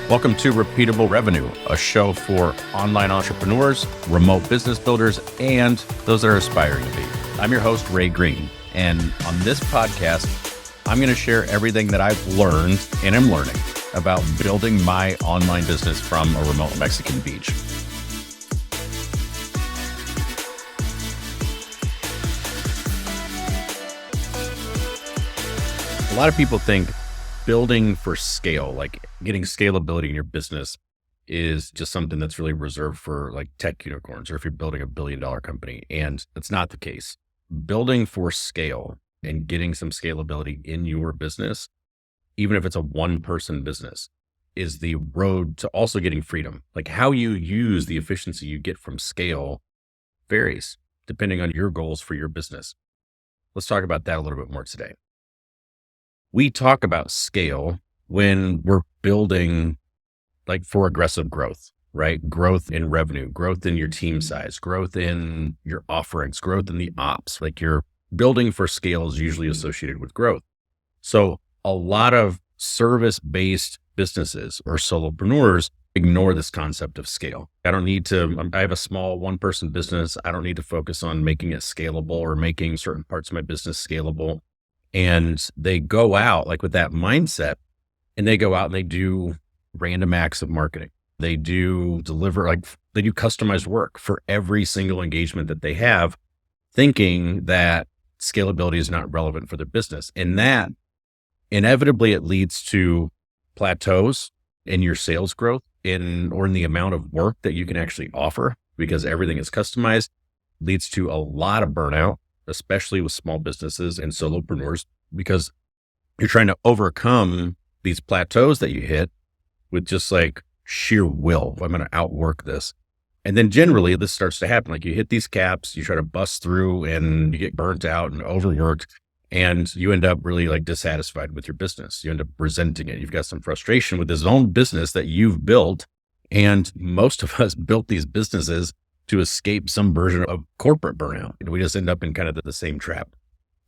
Welcome to Repeatable Revenue, a show for online entrepreneurs, remote business builders, and those that are aspiring to be. I'm your host, Ray Green, and on this podcast, I'm going to share everything that I've learned and am learning about building my online business from a remote Mexican beach. A lot of people think building for scale, like getting scalability in your business, is just something that's really reserved for like tech unicorns, or if you're building $1 billion company. And it's not the case. Building for scale and getting some scalability in your business, even if it's a one-person business, is the road to also getting freedom. Like how you use the efficiency you get from scale varies depending on your goals for your business. Let's talk about that a little bit more today. We talk about scale when we're building like for aggressive growth, right? Growth in revenue, growth in your team size, growth in your offerings, growth in the ops. Like your building for scale is usually associated with growth. So a lot of service-based businesses or solopreneurs ignore this concept of scale. I have a small one-person business. I don't need to focus on making it scalable or making certain parts of my business scalable. And they go out like with that mindset, and they go out and they do random acts of marketing. They do they do customized work for every single engagement that they have, thinking that scalability is not relevant for their business. And that inevitably it leads to plateaus in your sales growth or in the amount of work that you can actually offer, because everything is customized. Leads to a lot of burnout, especially with small businesses and solopreneurs, because you're trying to overcome these plateaus that you hit with just like sheer will. I'm going to outwork this. And then generally this starts to happen. Like you hit these caps, you try to bust through and you get burnt out and overworked, and you end up really like dissatisfied with your business. You end up resenting it. You've got some frustration with this own business that you've built. And most of us built these businesses to escape some version of corporate burnout. And we just end up in kind of the same trap.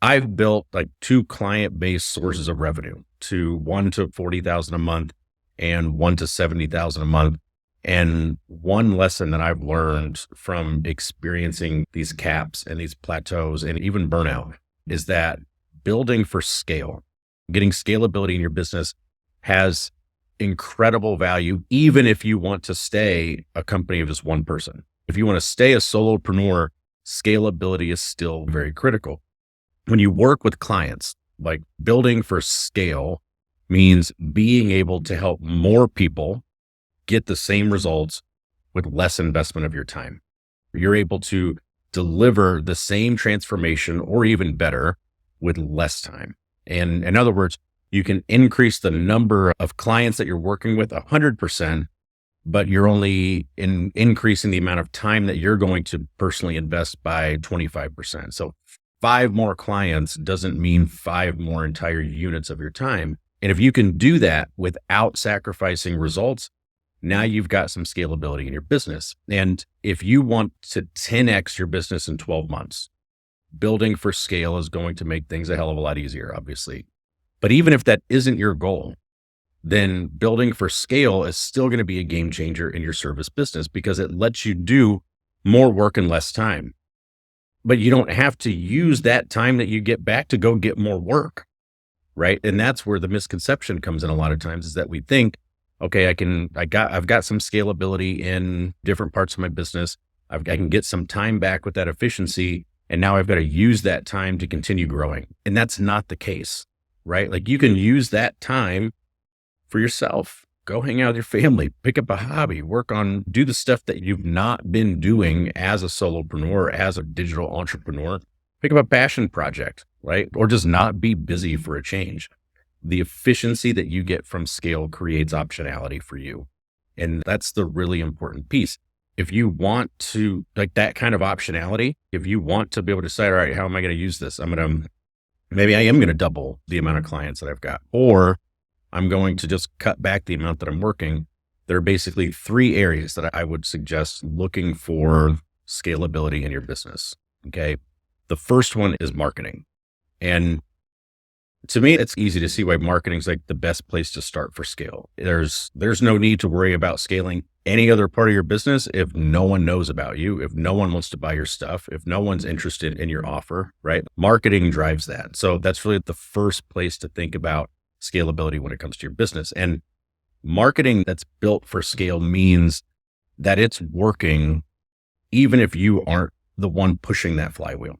I've built like 2 client-based sources of revenue, one to 40,000 a month and one to 70,000 a month. And one lesson that I've learned from experiencing these caps and these plateaus and even burnout is that building for scale, getting scalability in your business has incredible value, even if you want to stay a company of just one person. If you want to stay a solopreneur, scalability is still very critical. When you work with clients, like building for scale means being able to help more people get the same results with less investment of your time. You're able to deliver the same transformation or even better with less time. And in other words, you can increase the number of clients that you're working with 100%, but you're only increasing the amount of time that you're going to personally invest by 25%. So 5 more clients doesn't mean 5 more entire units of your time. And if you can do that without sacrificing results, now you've got some scalability in your business. And if you want to 10x your business in 12 months, building for scale is going to make things a hell of a lot easier, obviously. But even if that isn't your goal, then building for scale is still going to be a game changer in your service business, because it lets you do more work in less time. But you don't have to use that time that you get back to go get more work, right? And that's where the misconception comes in a lot of times, is that we think, okay, I've got some scalability in different parts of my business. I can get some time back with that efficiency, and now I've got to use that time to continue growing. And that's not the case, right? Like you can use that time for yourself. Go hang out with your family, pick up a hobby, do the stuff that you've not been doing as a solopreneur, as a digital entrepreneur. Pick up a passion project, right? Or just not be busy for a change. The efficiency that you get from scale creates optionality for you. And that's the really important piece. If you want to like that kind of optionality, if you want to be able to say, all right, how am I going to use this? Maybe I am going to double the amount of clients that I've got, or I'm going to just cut back the amount that I'm working. There are basically 3 areas that I would suggest looking for scalability in your business. Okay. The first one is marketing. And To me, it's easy to see why marketing is like the best place to start for scale. There's no need to worry about scaling any other part of your business if no one knows about you, if no one wants to buy your stuff, if no one's interested in your offer, right? Marketing drives that. So that's really the first place to think about scalability when it comes to your business. And marketing that's built for scale means that it's working even if you aren't the one pushing that flywheel,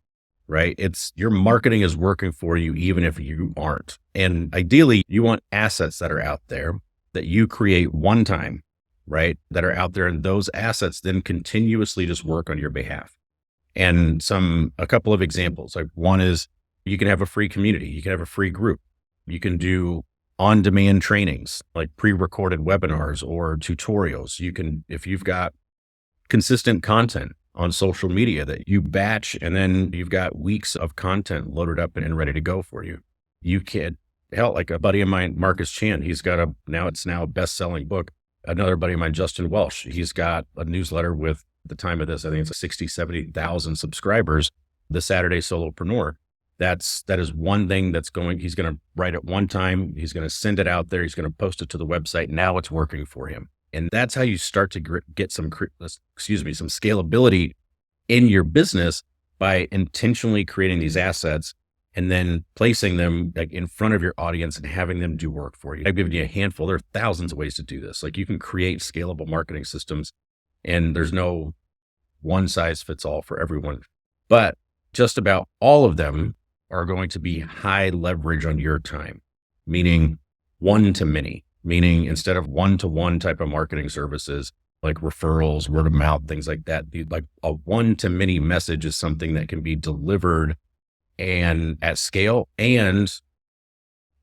right? It's your marketing is working for you, even if you aren't. And ideally, you want assets that are out there that you create one time, right? That are out there. And those assets then continuously just work on your behalf. And a couple of examples, like one is you can have a free community, you can have a free group, you can do on-demand trainings, like pre-recorded webinars or tutorials. You can, if you've got consistent content on social media that you batch, and then you've got weeks of content loaded up and ready to go for you. You can, hell, like a buddy of mine, Marcus Chan, he's got it's now a best-selling book. Another buddy of mine, Justin Welsh, he's got a newsletter with, at the time of this, I think it's 60, 70,000 subscribers, The Saturday Solopreneur. That is one thing he's going to write it one time. He's going to send it out there. He's going to post it to the website. Now it's working for him. And that's how you start to get some scalability in your business, by intentionally creating these assets and then placing them like in front of your audience and having them do work for you. I've given you a handful. There are thousands of ways to do this. Like you can create scalable marketing systems, and there's no one size fits all for everyone, but just about all of them are going to be high leverage on your time, meaning one to many. Meaning instead of one-to-one type of marketing services like referrals, word of mouth, things like that, like a one-to-many message is something that can be delivered and at scale. And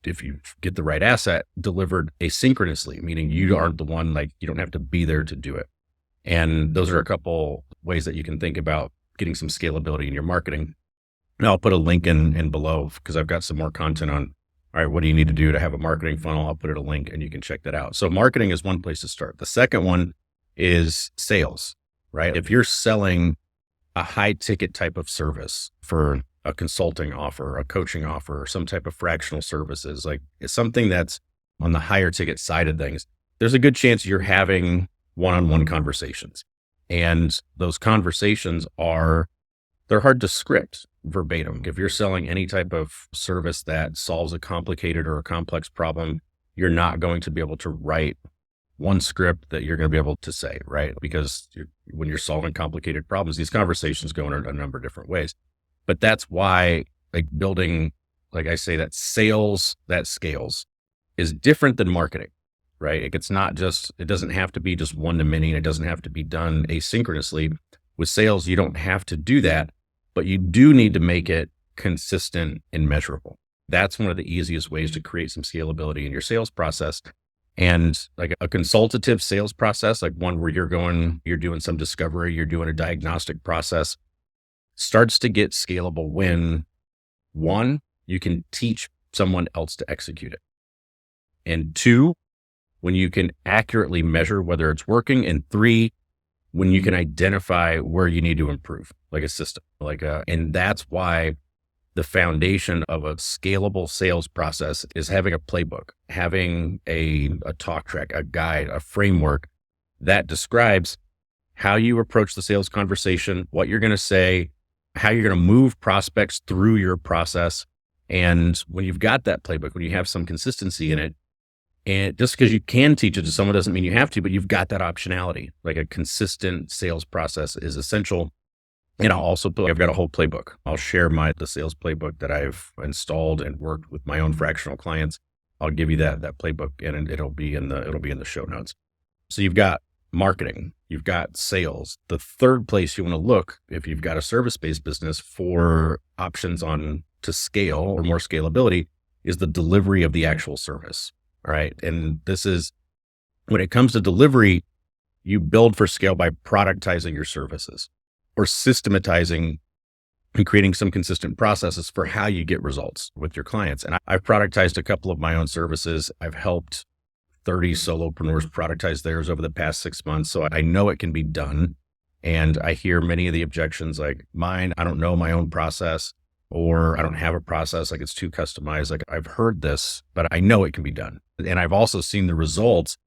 if you get the right asset, delivered asynchronously, meaning you aren't the one, like you don't have to be there to do it. And those are a couple ways that you can think about getting some scalability in your marketing. And I'll put a link in below because I've got some more content on, all right, what do you need to do to have a marketing funnel? I'll put it a link and you can check that out. So marketing is one place to start. The second one is sales, right? If you're selling a high ticket type of service for a consulting offer, a coaching offer, or some type of fractional services, like it's something that's on the higher ticket side of things, there's a good chance you're having one-on-one conversations. And those conversations they're hard to script verbatim. If you're selling any type of service that solves a complicated or a complex problem, you're not going to be able to write one script that you're going to be able to say, right? Because when you're solving complicated problems, these conversations go in a number of different ways. But that's why like building, like I say, that sales that scales is different than marketing, right? It doesn't have to be just one to many, and it doesn't have to be done asynchronously. With sales, you don't have to do that, but you do need to make it consistent and measurable. That's one of the easiest ways to create some scalability in your sales process. And like a consultative sales process, like one where you're doing some discovery, you're doing a diagnostic process, starts to get scalable when one, you can teach someone else to execute it. And two, when you can accurately measure whether it's working. And three, when you can identify where you need to improve, like a system, and that's why the foundation of a scalable sales process is having a playbook, having a talk track, a guide, a framework that describes how you approach the sales conversation, what you're going to say, how you're going to move prospects through your process. And when you've got that playbook, when you have some consistency in it, and just because you can teach it to someone doesn't mean you have to, but you've got that optionality. Like a consistent sales process is essential. And I've got a whole playbook. I'll share the sales playbook that I've installed and worked with my own fractional clients. I'll give you that playbook, and it'll be in the show notes. So you've got marketing, you've got sales. The third place you want to look, if you've got a service-based business, for options to scale or more scalability, is the delivery of the actual service. All right. And this is, when it comes to delivery, you build for scale by productizing your services or systematizing and creating some consistent processes for how you get results with your clients. And I've productized a couple of my own services. I've helped 30 solopreneurs productize theirs over the past 6 months. So I know it can be done. And I hear many of the objections like mine, I don't know my own process. or I don't have a process, like it's too customized. Like I've heard this, but I know it can be done. And I've also seen the results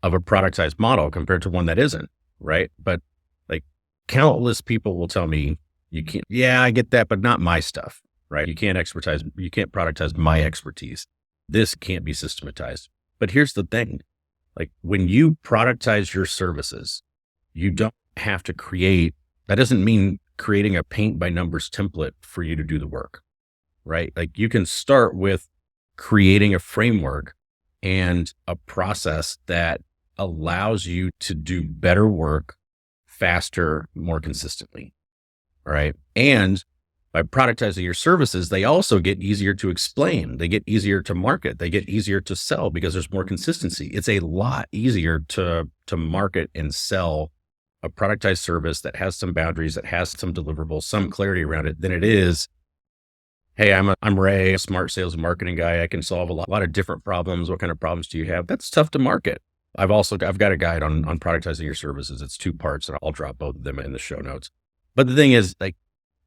of a productized model compared to one that isn't, right? But like countless people will tell me, you can't, yeah, I get that, but not my stuff, right? You can't productize my expertise. This can't be systematized. But here's the thing, like when you productize your services, you don't have to create, that doesn't mean creating a paint by numbers template for you to do the work, right? Like you can start with creating a framework and a process that allows you to do better work faster, more consistently, right? And by productizing your services, they also get easier to explain. They get easier to market. They get easier to sell because there's more consistency. It's a lot easier to market and sell a productized service that has some boundaries, that has some deliverables, some clarity around it than it is, hey, I'm Ray, a smart sales and marketing guy. I can solve a lot of different problems. What kind of problems do you have? That's tough to market. I've got a guide on productizing your services. It's 2 parts, and I'll drop both of them in the show notes. But the thing is, like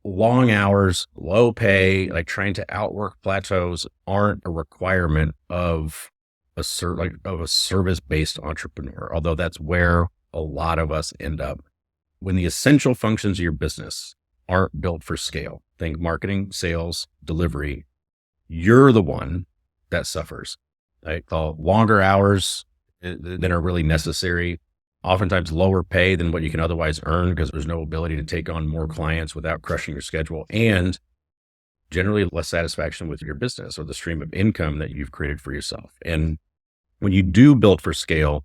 long hours, low pay, like trying to outwork plateaus aren't a requirement of a service-based entrepreneur, although that's where a lot of us end up. When the essential functions of your business aren't built for scale, think marketing, sales, delivery, you're the one that suffers. Right? The longer hours than are really necessary, oftentimes lower pay than what you can otherwise earn because there's no ability to take on more clients without crushing your schedule, and generally less satisfaction with your business or the stream of income that you've created for yourself. And when you do build for scale,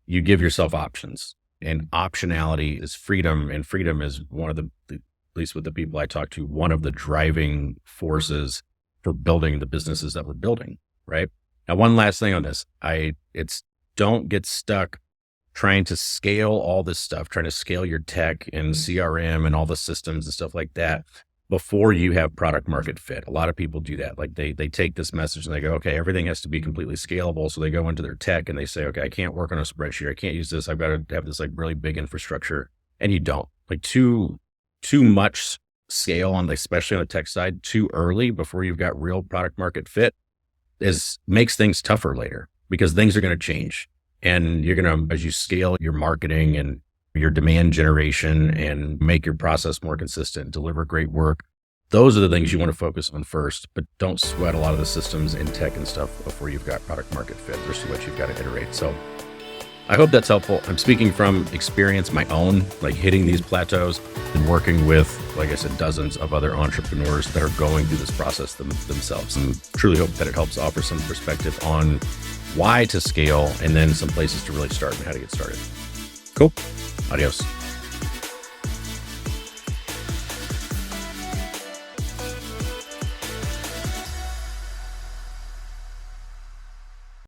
you give yourself options, and optionality is freedom. And freedom is one of at least with the people I talk to, one of the driving forces for building the businesses that we're building. Right now, one last thing on this, don't get stuck trying to scale all this stuff, trying to scale your tech and CRM and all the systems and stuff like that before you have product market fit. A lot of people do that. Like they take this message and they go, okay, everything has to be completely scalable. So they go into their tech and they say, okay, I can't work on a spreadsheet. I can't use this. I've got to have this like really big infrastructure. And you don't. Like too much scale especially on the tech side too early before you've got real product market fit makes things tougher later, because things are going to change. And you're going to, as you scale your marketing and your demand generation and make your process more consistent, deliver great work, those are the things you want to focus on first, but don't sweat a lot of the systems in tech and stuff before you've got product market fit. There's too much you've got to iterate. So I hope that's helpful. I'm speaking from experience, my own, like hitting these plateaus and working with, like I said, dozens of other entrepreneurs that are going through this process themselves, and truly hope that it helps offer some perspective on why to scale and then some places to really start and how to get started. Cool. Adios.